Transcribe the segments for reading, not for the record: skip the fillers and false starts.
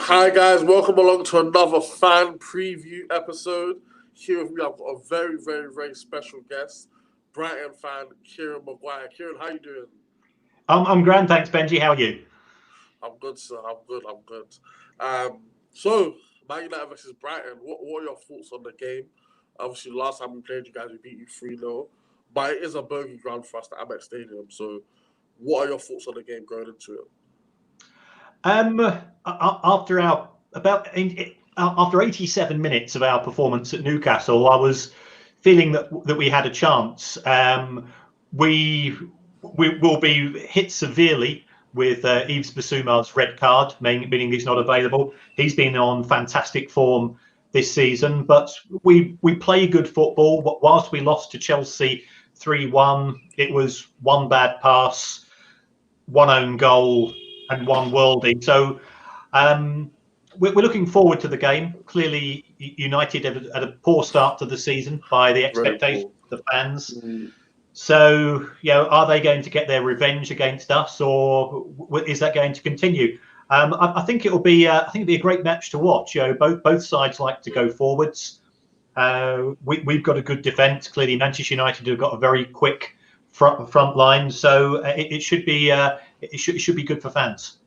Hi guys, welcome along to another fan preview episode. Here with me, I've got a very, very, very special guest, Brighton fan Kieran Maguire. Kieran, how you doing? I'm grand, thanks, Benji. How are you? I'm good, sir. I'm good. So, Man United versus Brighton, what are your thoughts on the game? Obviously, last time we played you guys, we beat you 3-0. But it is a bogey ground for us, the Amex Stadium. So, what are your thoughts on the game going into it? After 87 minutes of our performance at Newcastle, I was feeling that we had a chance. We will be hit severely with Yves Bissouma's red card, meaning he's not available. He's been on fantastic form this season, but we play good football. Whilst we lost to Chelsea 3-1, it was one bad pass, one own goal, and one worldie. So we're looking forward to the game. Clearly, United had a poor start to the season by the expectations of the fans. Mm-hmm. So, are they going to get their revenge against us, or is that going to continue? I think it'll be a great match to watch. Both sides like to go forwards. We've got a good defence. Clearly, Manchester United have got a very quick front line, so it should be good for fans.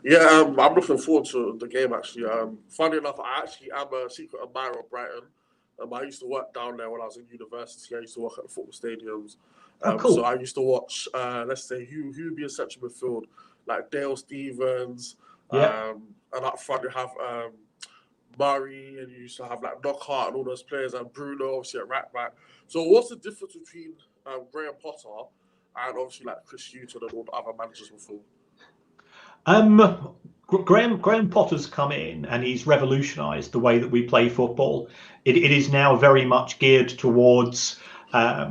Yeah, I'm looking forward to the game actually. Funny enough, I actually am a secret admirer of Brighton. I used to work down there when I was in university. I used to work at the football stadiums. Cool. So I used to watch, let's say, who would be in central midfield, like Dale Stevens. Yeah. And up front you have Murray, and you used to have like Knockhart and all those players, and Bruno obviously at right back. So what's the difference between Graham Potter and obviously like Chris Hughton and all the other managers before? Graham Potter's come in and he's revolutionised the way that we play football. It is now very much geared towards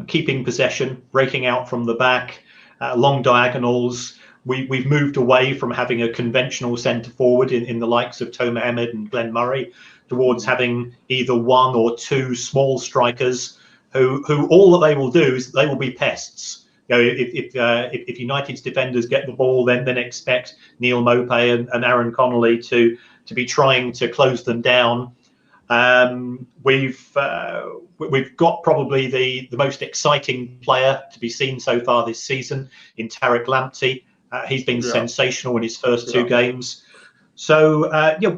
keeping possession, breaking out from the back, long diagonals. We've moved away from having a conventional centre forward in the likes of Toe Mohammed and Glenn Murray towards having either one or two small strikers who all that they will do is they will be pests. If United's defenders get the ball, then expect Neil Maupay and Aaron Connolly to be trying to close them down. We've got probably the most exciting player to be seen so far this season in Tariq Lamptey. He's been sensational in his first two games. So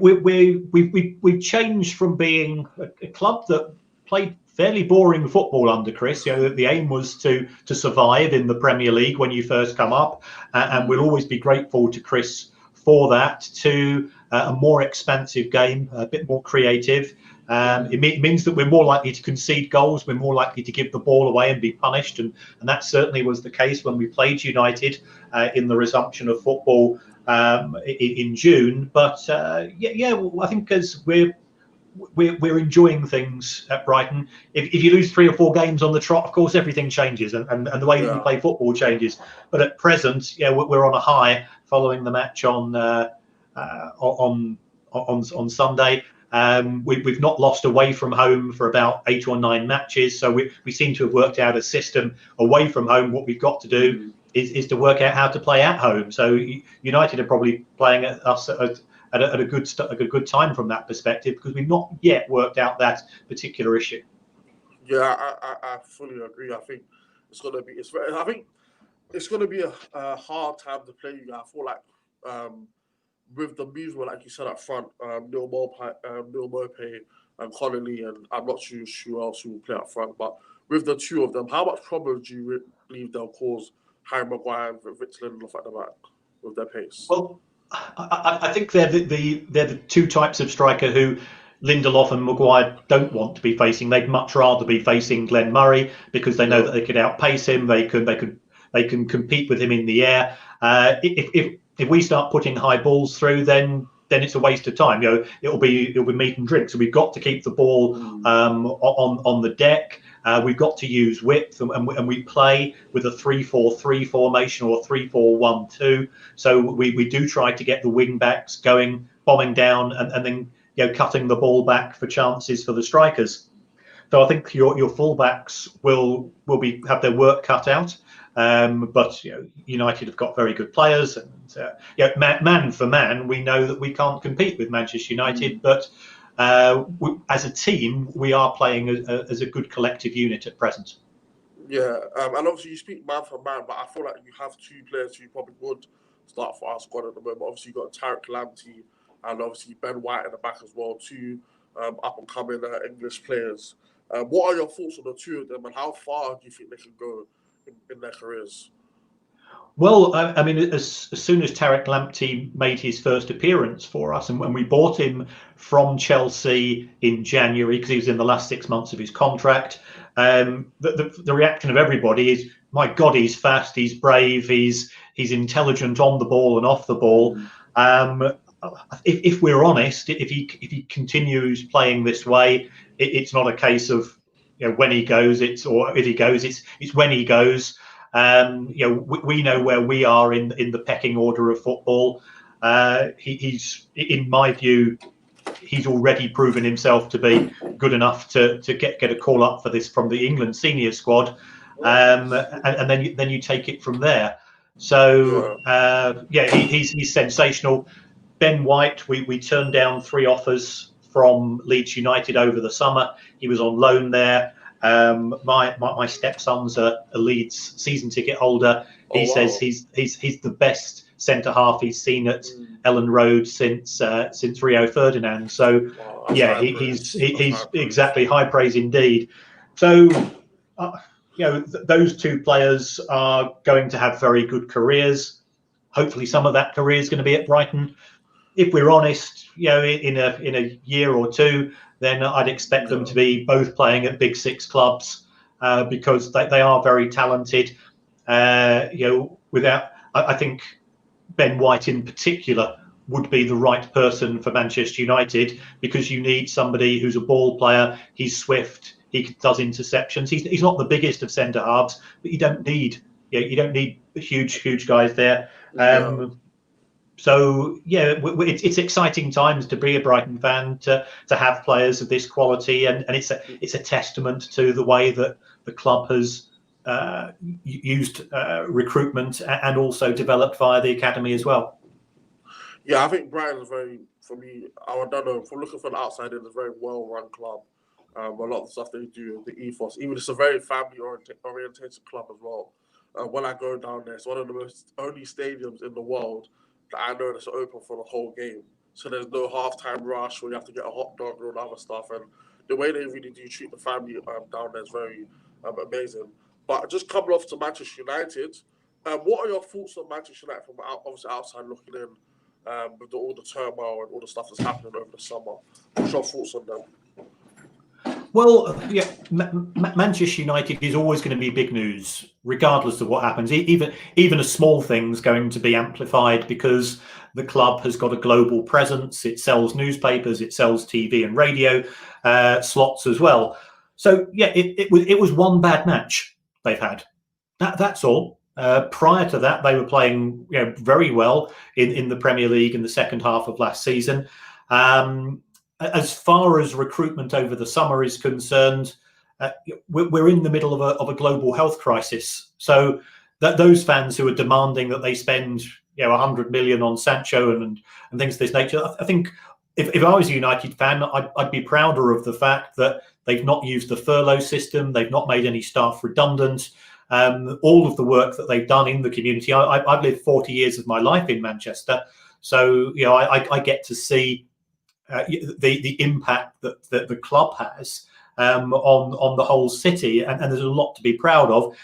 we've changed from being a club that played fairly boring football under Chris. The aim was to survive in the Premier League when you first come up, and we'll always be grateful to Chris for that, to a more expansive game, a bit more creative. It means that we're more likely to concede goals, we're more likely to give the ball away and be punished, and that certainly was the case when we played United in the resumption of football in June. But I think as we're enjoying things at Brighton. If you lose 3 or 4 games on the trot, of course everything changes and the way that you play football changes. But at present, we're on a high following the match on Sunday. We've not lost away from home for about 8 or 9 matches, so we seem to have worked out a system away from home. What we've got to do is to work out how to play at home. So United are probably playing at us at a good time from that perspective, because we've not yet worked out that particular issue. Yeah, I fully agree. I think it's going to be a hard time to play you guys. I feel like with the movement, like you said up front, Neil Maupay and Connolly, and I'm not sure who else will play up front, but with the two of them, how much problem do you believe they'll cause Harry Maguire and Victor Lindelof at the back with their pace? Well, I think they're the two types of striker who Lindelof and Maguire don't want to be facing. They'd much rather be facing Glenn Murray because they know that they could outpace him. They can compete with him in the air. If we start putting high balls through, then it's a waste of time. It'll be meat and drink. So we've got to keep the ball on the deck. We've got to use width, and we play with a 3-4-3 formation or a 3-4-1-2. So we do try to get the wing backs going, bombing down, and then cutting the ball back for chances for the strikers. So I think your fullbacks will have their work cut out. But United have got very good players, and man for man, we know that we can't compete with Manchester United. But as a team, we are playing as a good collective unit at present. Yeah, and obviously you speak man for man, but I feel like you have two players who probably would start for our squad at the moment. Obviously, you've got Tariq Lamptey and obviously Ben White in the back as well, two up-and-coming English players. What are your thoughts on the two of them, and how far do you think they can go in their careers? Well, I mean, as soon as Tariq Lamptey made his first appearance for us, and when we bought him from Chelsea in January, because he was in the last 6 months of his contract, the reaction of everybody is, my God, he's fast, he's brave, he's intelligent on the ball and off the ball. If we're honest, if he continues playing this way, it's not a case of when he goes, or if he goes, it's when he goes. We know where we are in the pecking order of football. He's, in my view, he's already proven himself to be good enough to get a call up for this from the England senior squad, and then you take it from there. So he's sensational. Ben White, we turned down 3 offers from Leeds United over the summer. He was on loan there. My stepson's a Leeds season ticket holder. He says he's the best centre half he's seen at Ellen Road since Rio Ferdinand. So he's exactly high praise indeed. So those two players are going to have very good careers. Hopefully, some of that career is going to be at Brighton. If we're honest, in a year or two, then I'd expect them to be both playing at Big Six clubs because they are very talented. I think Ben White in particular would be the right person for Manchester United, because you need somebody who's a ball player. He's swift. He does interceptions. He's not the biggest of centre halves, but you don't need huge guys there. So it's exciting times to be a Brighton fan, to have players of this quality, and it's a testament to the way that the club has used recruitment and also developed via the academy as well. Yeah, I think Brighton is for me, I don't know, from looking from the outside, it's a very well-run club. A lot of the stuff they do, the ethos, even it's a very family-oriented club as well. When I go down there, it's one of the only stadiums in the world that I know that's open for the whole game. So there's no halftime rush where you have to get a hot dog or other stuff. And the way they really do treat the family down there is very amazing. But just coming off to Manchester United, what are your thoughts on Manchester United from obviously outside looking in, with all the turmoil and all the stuff that's happening over the summer? What's your thoughts on them? Well, Manchester United is always going to be big news, regardless of what happens. Even a small thing's going to be amplified because the club has got a global presence. It sells newspapers, it sells TV and radio slots as well. So it was one bad match they've had. That's all. Prior to that, they were playing very well in the Premier League in the second half of last season. As far as recruitment over the summer is concerned, we're in the middle of a global health crisis. So that those fans who are demanding that they spend 100 million on Sancho and things of this nature, I think if I was a United fan, I'd be prouder of the fact that they've not used the furlough system, they've not made any staff redundant. All of the work that they've done in the community. I've lived 40 years of my life in Manchester, so I get to see the impact that the club has on the whole city, and there's a lot to be proud of.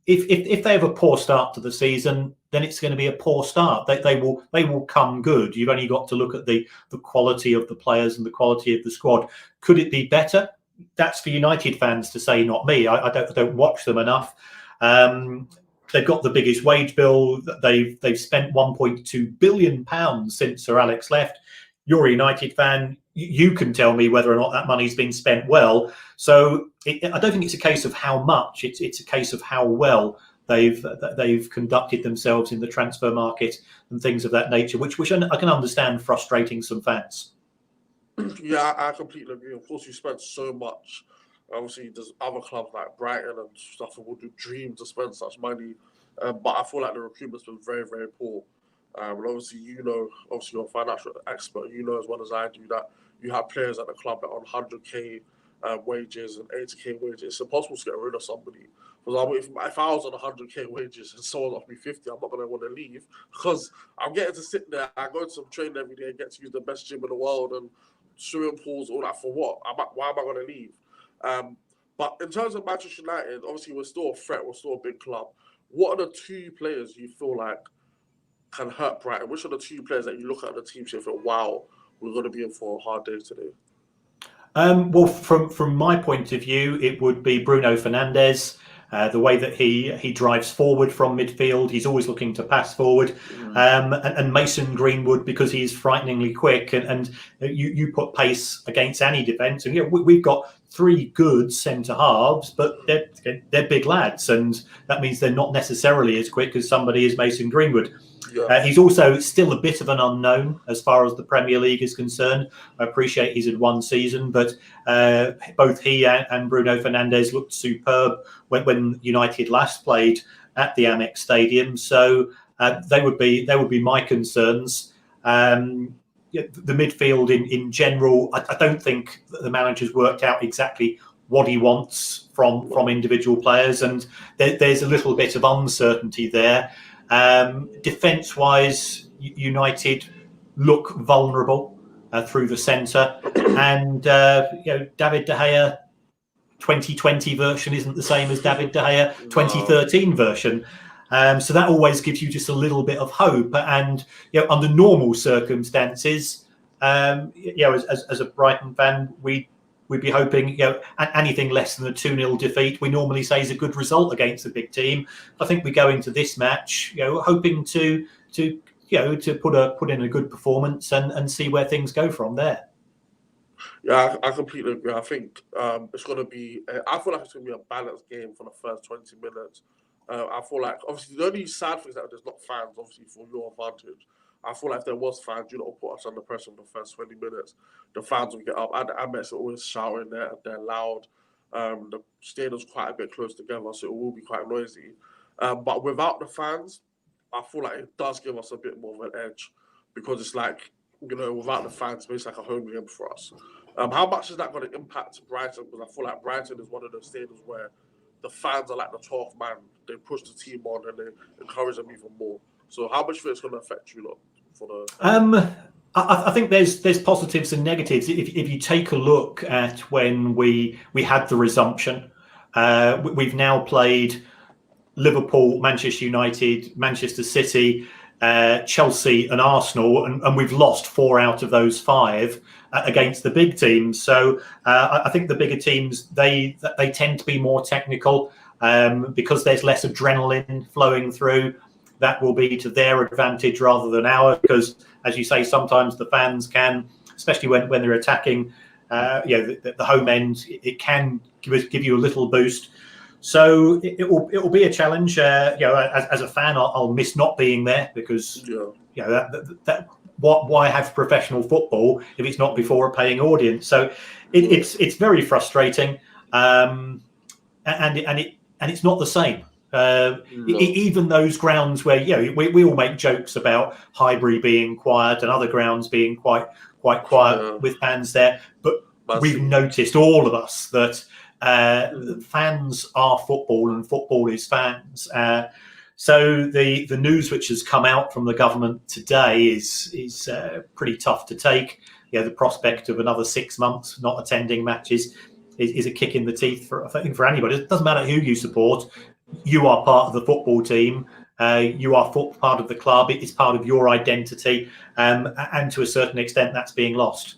If they have a poor start to the season, then it's going to be a poor start. They will come good. You've only got to look at the quality of the players and the quality of the squad. Could it be better? That's for United fans to say, not me. I don't watch them enough. They've got the biggest wage bill. They've spent £1.2 billion since Sir Alex left. You're a United fan. You can tell me whether or not that money's been spent well. So I don't think it's a case of how much. It's a case of how well they've conducted themselves in the transfer market and things of that nature, which I can understand frustrating some fans. Yeah, I completely agree. Of course, you spent so much Obviously, there's other clubs like Brighton and stuff who would dream to spend such money. But I feel like the recruitment's been very, very poor. And obviously, obviously you're a financial expert, you know as well as I do that you have players at the club that are on 100k wages and 80k wages. It's impossible to get rid of somebody. For example, if I was on 100k wages and someone offered me 50, I'm not going to want to leave because I'm getting to sit there. I go to some training every day and get to use the best gym in the world and swimming pools, all that for what? Why am I going to leave? But in terms of Manchester United, obviously we're still a threat. We're still a big club. What are the two players you feel like can hurt Brighton? Which are the two players that you look at the team sheet and feel, wow, we're going to be in for a hard day today? Well, from my point of view, it would be Bruno Fernandes. The way that he drives forward from midfield, he's always looking to pass forward, and Mason Greenwood because he's frighteningly quick, and you put pace against any defence, and we've got three good centre halves, but they're big lads, and that means they're not necessarily as quick as somebody as Mason Greenwood. Yeah. He's also still a bit of an unknown as far as the Premier League is concerned. I appreciate he's had one season, but both he and Bruno Fernandes looked superb when United last played at the Amex Stadium. So they would be my concerns. The midfield in general, I don't think the manager's worked out exactly what he wants from individual players, and there's a little bit of uncertainty there. Defence-wise, United look vulnerable through the centre, and David De Gea 2020 version isn't the same as David De Gea 2013 version. So that always gives you just a little bit of hope. And under normal circumstances, as a Brighton fan, we'd be hoping anything less than a 2-0 defeat. We normally say is a good result against a big team. I think we go into this match, hoping to put in a good performance and see where things go from there. Yeah, I completely agree. I think it's going to be. I feel like it's going to be a balanced game for the first 20 minutes. I feel like obviously the only sad thing is that there's not fans, obviously for your advantage. I feel like if there was fans, put us under pressure in the first 20 minutes. The fans will get up. And the Amex are always shouting there. They're loud. The stadium's quite a bit close together, so it will be quite noisy. But without the fans, I feel like it does give us a bit more of an edge because it's like, without the fans, it's like a home game for us. How much is that going to impact Brighton? Because I feel like Brighton is one of those stadiums where the fans are like the 12th man. They push the team on and they encourage them even more. So how much of it's going to affect you lot for the? I think there's positives and negatives. If you take a look at when we had the resumption, we've now played Liverpool, Manchester United, Manchester City, Chelsea and Arsenal, and we've lost 4 out of those 5 against the big teams. So I think the bigger teams, they tend to be more technical because there's less adrenaline flowing through. That will be to their advantage rather than ours, because as you say, sometimes the fans can, especially when they're attacking the home end, it can give you a little boost. So it will be a challenge. As a fan, I'll miss not being there because why have professional football if it's not before a paying audience? So it's very frustrating, and it's not the same. Even those grounds where we all make jokes about Highbury being quiet and other grounds being quite quiet with fans there, but we've noticed, all of us, that fans are football and football is fans. So the news which has come out from the government today is pretty tough to take. The prospect of another 6 months not attending matches is a kick in the teeth for anybody. It doesn't matter who you support. You are part of the football team. You are part of the club. It is part of your identity, and to a certain extent, that's being lost.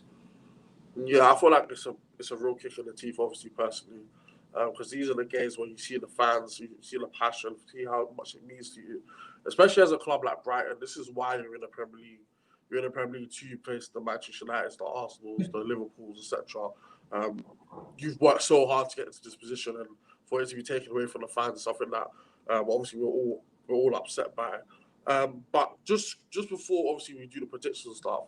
Yeah, I feel like it's a real kick in the teeth, obviously, personally, because these are the games where you see the fans, you see the passion, see how much it means to you, especially as a club like Brighton. This is why you're in the Premier League. You're in the Premier League to face the Manchester United, the Arsenals, the Liverpools, etc. You've worked so hard to get into this position, and for it to be taken away from the fans is something that obviously we're all upset by. But just before obviously we do the predictions and stuff,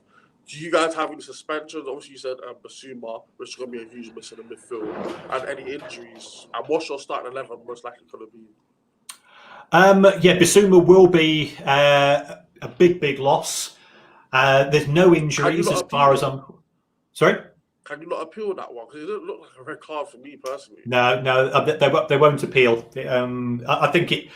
Do you guys have any suspensions? Obviously, you said Basuma, which is going to be a huge miss in the midfield, and any injuries. And what's your starting 11 most likely going to be? Yeah, Basuma will be a big loss. There's no injuries as far as I'm. Sorry? Can you not appeal that one? Because it didn't look like a red card for me personally. No, they won't appeal. I think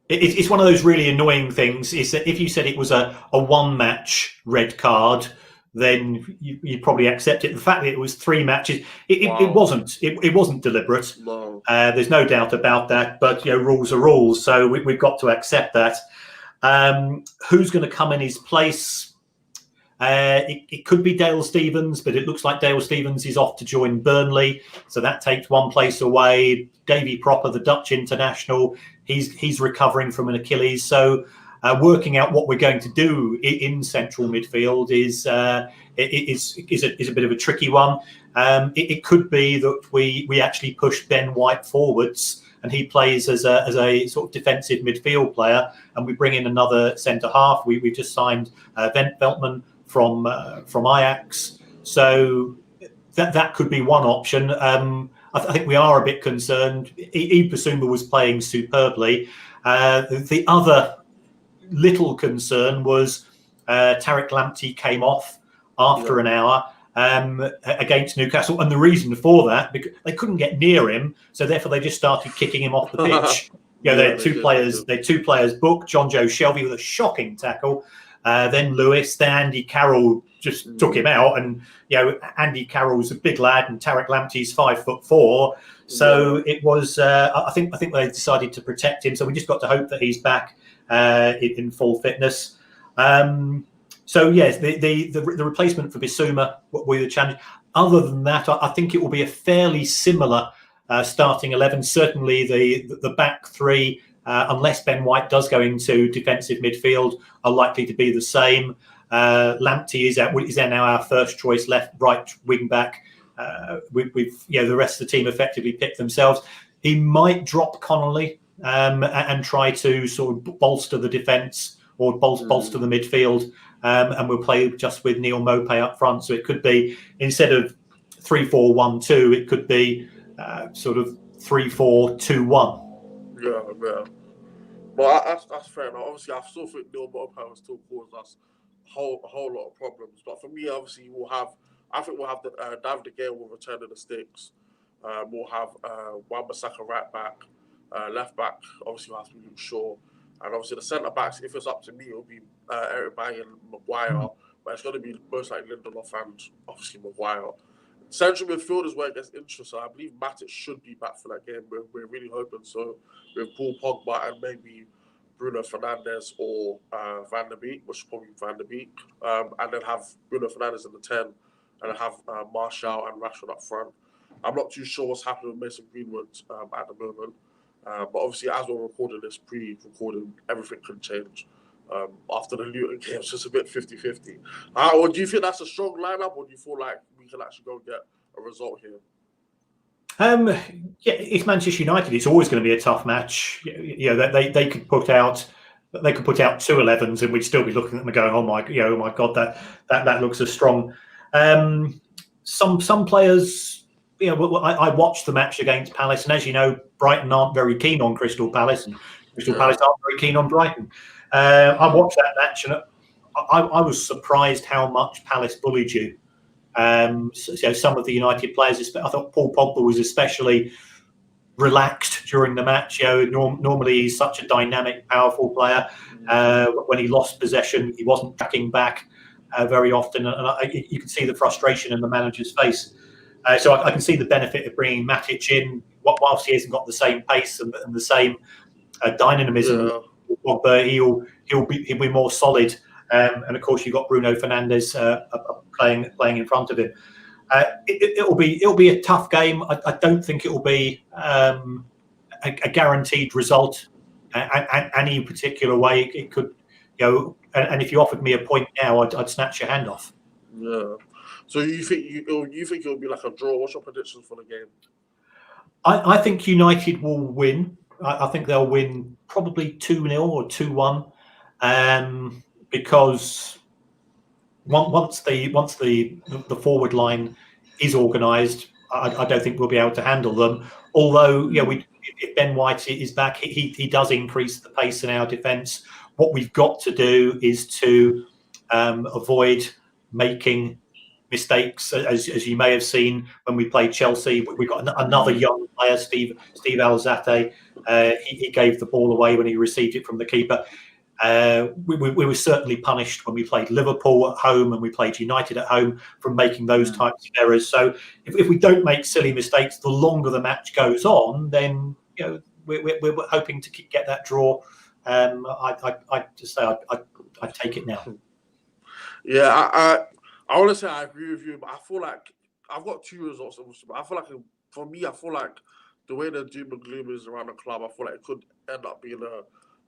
it's one of those really annoying things. Is that if you said it was a one-match red card, then you'd probably accept it. The fact that it was 3 matches, it wasn't deliberate. No. There's no doubt about that. But rules are rules, so we've got to accept that. Who's going to come in his place? It could be Dale Stephens, but it looks like Dale Stephens is off to join Burnley, so that takes one place away. Davy Propper, the Dutch international, he's recovering from an Achilles. So working out what we're going to do in central midfield is a bit of a tricky one. It could be that we actually push Ben White forwards, and he plays as a sort of defensive midfield player, and we bring in another centre half. We've just signed Veltman from Ajax, so that could be one option. I think we are a bit concerned. Yves Bissouma was playing superbly. The other little concern was Tariq Lamptey came off after an hour against Newcastle, and the reason for that, because they couldn't get near him, so therefore they just started kicking him off the pitch. They had two players booked. John Joe Shelby with a shocking tackle. Then Lewis, then Andy Carroll just took him out, and Andy Carroll's a big lad, and Tariq Lamptey's 5'4", so it was. I think they decided to protect him, so we just got to hope that he's back in full fitness. So yes, the replacement for Bissouma will be the challenge. Other than that, I think it will be a fairly similar starting 11. Certainly the back three. Unless Ben White does go into defensive midfield, are likely to be the same. Lamptey is now our first choice right wing back. We've the rest of the team effectively picked themselves. He might drop Connolly and try to sort of bolster the defence or bolster the midfield, and we'll play just with Neil Maupay up front. So it could be, instead of 3-4-1-2, it could be sort of 3-4-2-1. Yeah. But that's fair enough. Obviously, I still think Neil Maupay will still cause us a whole lot of problems. But for me, obviously, we'll have the David De Gea will return to the sticks. We'll have Wan-Bissaka right back, left back. Obviously, we'll have to be sure. And obviously, the centre backs, if it's up to me, it'll be Eric Bailly and Maguire. But it's going to be most like Lindelof and obviously Maguire. Central midfield is where it gets interesting. I believe Matic should be back for that game. We're really hoping so. With Paul Pogba and maybe Bruno Fernandes or Van der Beek, which is probably Van der Beek. And then have Bruno Fernandes in the 10, and then have Martial and Rashford up front. I'm not too sure what's happening with Mason Greenwood at the moment. But obviously, as we're recording this, pre-recording, everything could change. After the Luton game, it's just a bit 50-50. Or do you think that's a strong lineup, or do you feel like we can actually go and get a result here? It's Manchester United. It's always going to be a tough match. They could put out 2 11s, and we'd still be looking at them and going, oh my God, that looks as strong. Some players, I watched the match against Palace, and as you know, Brighton aren't very keen on Crystal Palace, and Crystal Palace aren't very keen on Brighton. I watched that match, and I was surprised how much Palace bullied you. Some of the United players, I thought Paul Pogba was especially relaxed during the match. Normally he's such a dynamic, powerful player. When he lost possession, he wasn't tracking back very often, and you can see the frustration in the manager's face. So I can see the benefit of bringing Matic in, whilst he hasn't got the same pace and the same dynamism. Yeah. Pogba, he'll be more solid, and of course you've got Bruno Fernandes playing in front of him. It'll be a tough game. I don't think it will be a guaranteed result any particular way. It could, and if you offered me a point now, I'd snatch your hand off. Yeah. So you think it'll be like a draw? What's your predictions for the game? I think United will win. I think they'll win probably 2-0 or 2-1, because once the forward line is organised, I don't think we'll be able to handle them. Although, if Ben White is back, he does increase the pace in our defence. What we've got to do is to avoid making mistakes, as you may have seen when we played Chelsea. We've got another young player, Steve Alzate. He gave the ball away when he received it from the keeper. We were certainly punished when we played Liverpool at home and we played United at home from making those types of errors. So if we don't make silly mistakes, the longer the match goes on, then we're hoping to get that draw. I just say I'd take it now. Yeah, I want to say I agree with you, but I feel like I've got two results. But I feel like for me, I feel like the way the doom and gloom is around the club, I feel like it could end up being a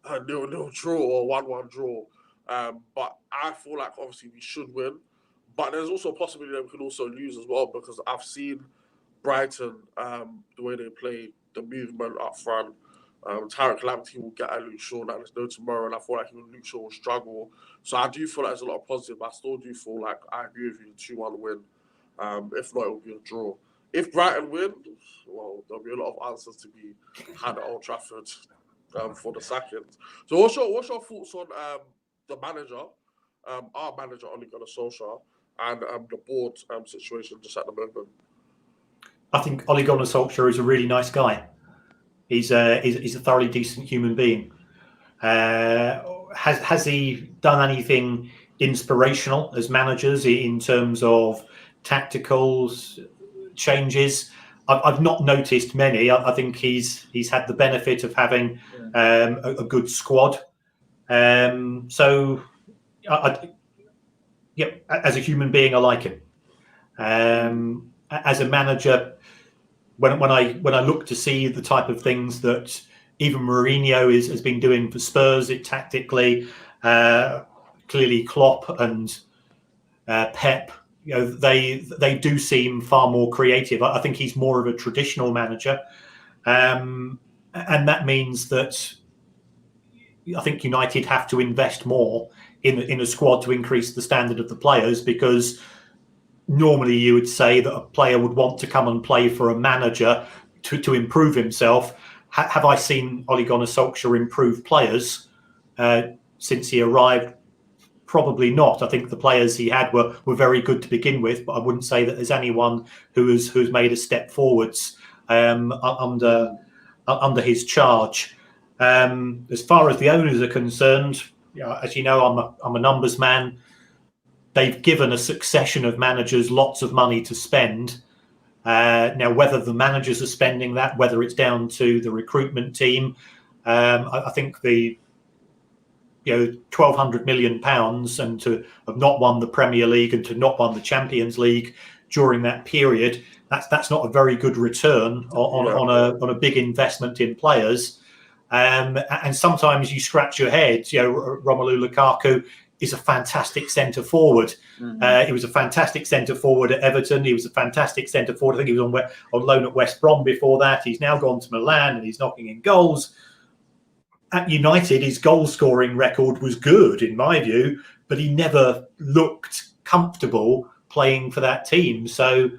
0-0 draw or 1-1 draw. But I feel like obviously we should win. But there's also a possibility that we could also lose as well, because I've seen Brighton, the way they play, the movement up front. Tarek Lamptey will get at Luke Shaw, that there's no tomorrow, and I feel like Luke Shaw will struggle. So I do feel like there's a lot of positive. I still do feel like I agree with you, 2-1 win. If not, it will be a draw. If Brighton win, well, there'll be a lot of answers to be had at Old Trafford for the seconds. So what's your thoughts on the manager, our manager, Ole Gunnar Solskjaer, and the board situation just at the moment? I think Ole Gunnar Solskjaer is a really nice guy. He's a thoroughly decent human being. Has he done anything inspirational as managers in terms of tactical changes? I've not noticed many. I think he's had the benefit of having a good squad. So, as a human being, I like him. As a manager, when I look to see the type of things that even Mourinho has been doing for Spurs, tactically, clearly Klopp and Pep, they do seem far more creative. I think he's more of a traditional manager, and that means that I think United have to invest more in a squad to increase the standard of the players, because normally you would say that a player would want to come and play for a manager to improve himself. Have I seen Ole Gunnar Solskjaer improve players since he arrived? Probably not. I think the players he had were very good to begin with, but I wouldn't say that there's anyone who's made a step forwards under his charge. As far as the owners are concerned, as you know, I'm a numbers man. They've given a succession of managers lots of money to spend. Now, whether the managers are spending that, whether it's down to the recruitment team, I think the £1,200 million and to have not won the Premier League and to not won the Champions League during that period, that's not a very good return on a big investment in players. And sometimes you scratch your head. Romelu Lukaku is a fantastic centre forward. He was a fantastic centre forward at Everton. He was a fantastic centre forward. I think he was on loan at West Brom before that. He's now gone to Milan and he's knocking in goals. At United, his goal scoring record was good in my view, but he never looked comfortable playing for that team. So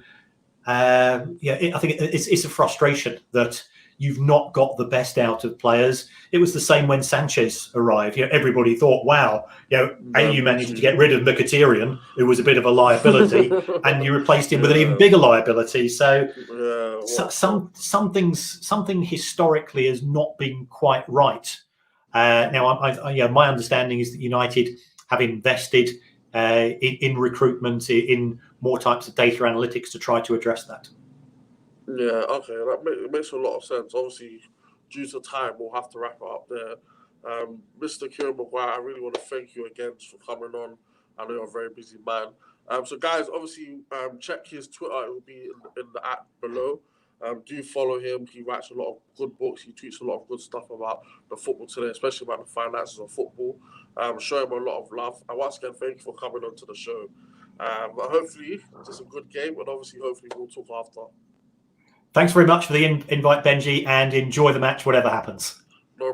I think it's a frustration that you've not got the best out of players. It was the same when Sanchez arrived. Everybody thought, wow, you managed to get rid of Mkhitaryan, who was a bit of a liability, and you replaced him with an even bigger liability. So something historically has not been quite right. Now, my understanding is that United have invested in recruitment, in more types of data analytics to try to address that. Yeah, okay, that makes a lot of sense. Obviously, due to time, we'll have to wrap it up there. Mr. Kieran Maguire, I really want to thank you again for coming on. I know you're a very busy man. So, guys, obviously, check his Twitter. It will be in the app below. Do follow him. He writes a lot of good books. He tweets a lot of good stuff about the football today, especially about the finances of football. Show him a lot of love. And once again, thank you for coming on to the show. But hopefully, it's a good game, and obviously, hopefully, we'll talk after. Thanks very much for the invite, Benji, and enjoy the match, whatever happens.